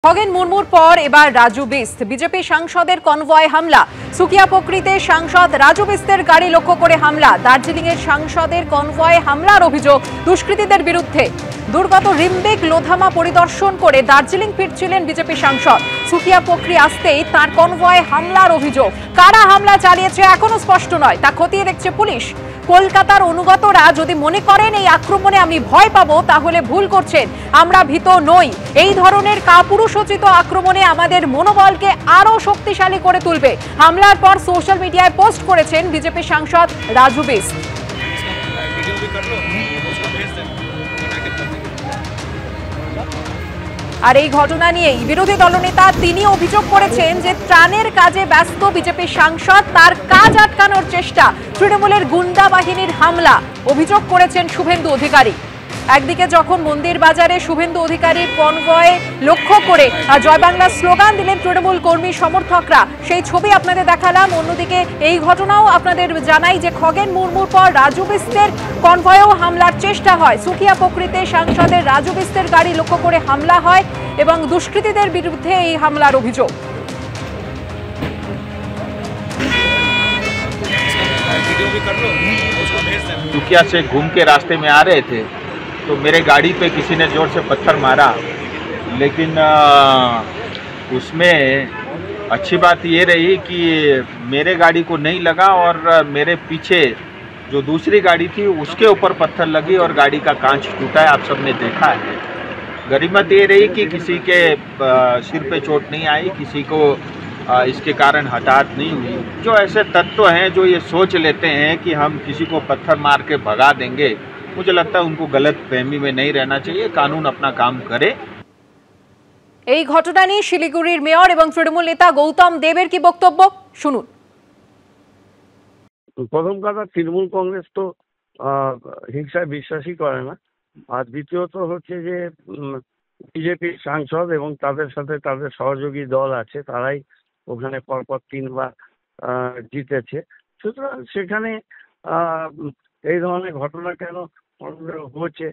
খগেন মুর্মুর পর এবার রাজু বিস্ত বিজেপি সাংসদের কনভয় হামলা। সুকিয়া পকরিতে সাংসদ রাজু বিস্তের গাড়ি লক্ষ্য করে হামলা। দার্জিলিং এর সাংসদের কনভয় হামলার অভিযোগ দুষ্কৃতীদের বিরুদ্ধে। দুর্গত রিম্বেক লোধামা পরিদর্শন করে দার্জিলিং ফিরছিলেন বিজেপি সাংসদ। সুকিয়া পকরি আসতেই তার কনভয় হামলার অভিযোগ। কারা হামলা চালিয়েছে এখনো স্পষ্ট নয়, তা খতিয়ে দেখছে পুলিশ। কলকাতার অনুগতরা যদি মনে করেন এই আক্রমণে আমি ভয় পাবো, তাহলে ভুল করছেন। আমরা ভীত নই। এই ধরনের কাপুরুষোচিত আক্রমণে আমাদের মনোবলকে আরো শক্তিশালী করে তুলবে। হামলার পর সোশ্যাল মিডিয়ায় পোস্ট করেছেন বিজেপি সাংসদ রাজু বিস্ত। আর এই ঘটনা নিয়েই বিরোধী দলনেতা তিনি অভিযোগ করেছেন যে ত্রাণের কাজে ব্যস্ত বিজেপি সাংসদ, তার কাজ আটকানোর চেষ্টা, তৃণমূলের গুন্ডা বাহিনীর হামলা অভিযোগ করেছেন শুভেন্দু অধিকারী। একদিকে যখন মন্দির বাজারে শুভেন্দু অধিকারীর কনভয় লক্ষ্য করে জয় বাংলা স্লোগান দিলেন তৃণমূল কর্মী সমর্থকরা, সেই ছবি আপনাদের দেখালাম। অন্যদিকে এই ঘটনাও আপনাদের জানাই যে খগেন মুর্মুর পর রাজু বিস্তের কনভয়েও হামলার চেষ্টা হয়। সুকিয়া পকরিতে সাংসদের রাজু বিস্তের গাড়ি লক্ষ্য করে হামলা হয় এবং দুষ্কৃতীদের বিরুদ্ধে এই হামলার অভিযোগ। सुकिया से घूम के रास्ते में आ रहे थे तो मेरे गाड़ी पे किसी ने ज़ोर से पत्थर मारा, लेकिन उसमें अच्छी बात ये रही कि मेरे गाड़ी को नहीं लगा और मेरे पीछे जो दूसरी गाड़ी थी उसके ऊपर पत्थर लगी और गाड़ी का कांच टूटा है। आप सबने देखा है। गनीमत ये रही कि किसी के सिर पे चोट नहीं आई, किसी को इसके कारण हताहत नहीं हुई। जो ऐसे तत्व हैं जो ये सोच लेते हैं कि हम किसी को पत्थर मार के भगा देंगे, मुझे लगता है उनको गलत फहमी में नहीं रहना चाहिए। कानून अपना काम करे। এই ঘটনা নিয়ে শিলিগুড়ির মেয়র এবং তৃণমূল নেতা গৌতম দেবের কি বক্তব্য শুনুন। প্রথম কথা, তৃণমূল কংগ্রেস তো হিংসায় বিশ্বাসই করে না। আর দ্বিতীয়ত হচ্ছে যে বিজেপির সাংসদ এবং তাদের সাথে তাদের সহযোগী দল আছে, তারাই ওখানে পরপর 3 বার জিতেছে। সুতরাং সেখানে এই ধরনের ঘটনা কেন হচ্ছে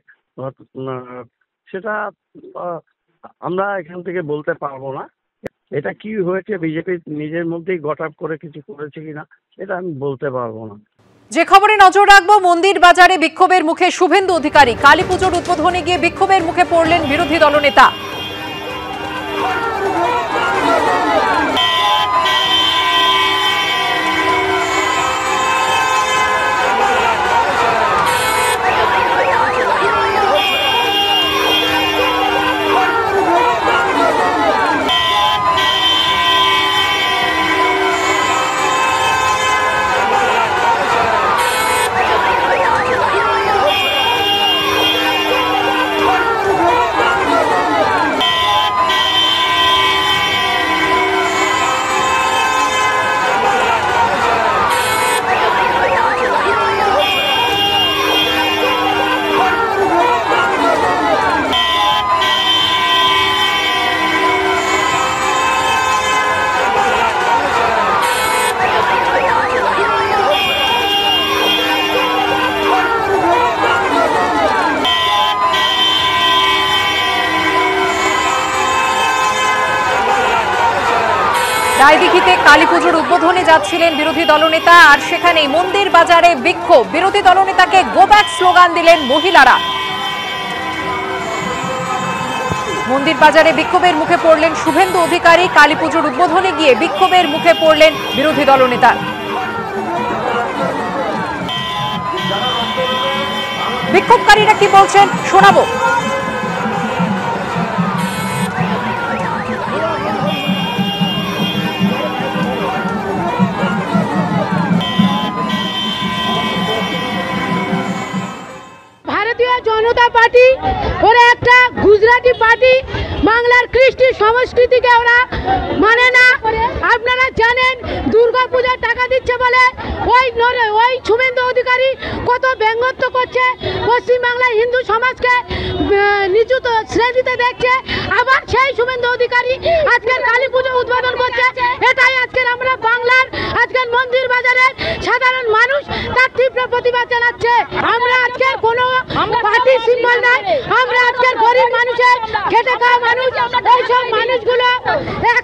সেটা আমরা এখান থেকে বলতে পারবো না। এটা কি হয়েছে, বিজেপি নিজের মধ্যেই গট আপ করে কিছু করেছে কিনা এটা আমি বলতে পারবো না। যে খবরে নজর রাখবো, মন্দির বাজারে বিক্ষোভের মুখে শুভেন্দু অধিকারী। কালী পুজোর উদ্বোধনে গিয়ে বিক্ষোভের মুখে পড়লেন বিরোধী দলনেতা। রায়দিঘিতে কালী পুজোর উদ্বোধনে যাচ্ছিলেন বিরোধী দলনেতা, আর সেখানেই মন্দির বাজারে বিক্ষোভ। বিরোধী দলনেতাকে গো ব্যাক স্লোগান দিলেন মহিলারা। মন্দির বাজারে বিক্ষোভের মুখে পড়লেন শুভেন্দু অধিকারী। কালী পুজোর উদ্বোধনে গিয়ে বিক্ষোভের মুখে পড়লেন বিরোধী দলনেতা। বিক্ষোভকারীরা কি বলছেন শোনাবো। ভারতীয় জনতা পার্টি ওরা একটা গুজরাটি পার্টি, বাংলার কৃষ্টি সংস্কৃতিকে ওরা মানে না। আপনারা জানেন দুর্গাপূজার টাকা দিচ্ছে বলে ওই শুভেন্দু অধিকারী কত ব্যঙ্গত্ব করছে, পশ্চিমবাংলার হিন্দু সমাজকে নিচু শ্রেণীতে দেখছে। আবার সেই শুভেন্দু অধিকারী আজকের কালী পুজো উদ্বোধন করছে। এটাই আজকের আমরা বাংলার আজকের মন্দির বাজারের সাধারণ মানুষ তার তীব্র প্রতিবাদ জানাচ্ছে। আমরা আজকের কোনো পার্টি সিম্বল নাই, আমরা আজকের গরিব মানুষের খেটে খাওয়া মানুষ, এইসব মানুষ এ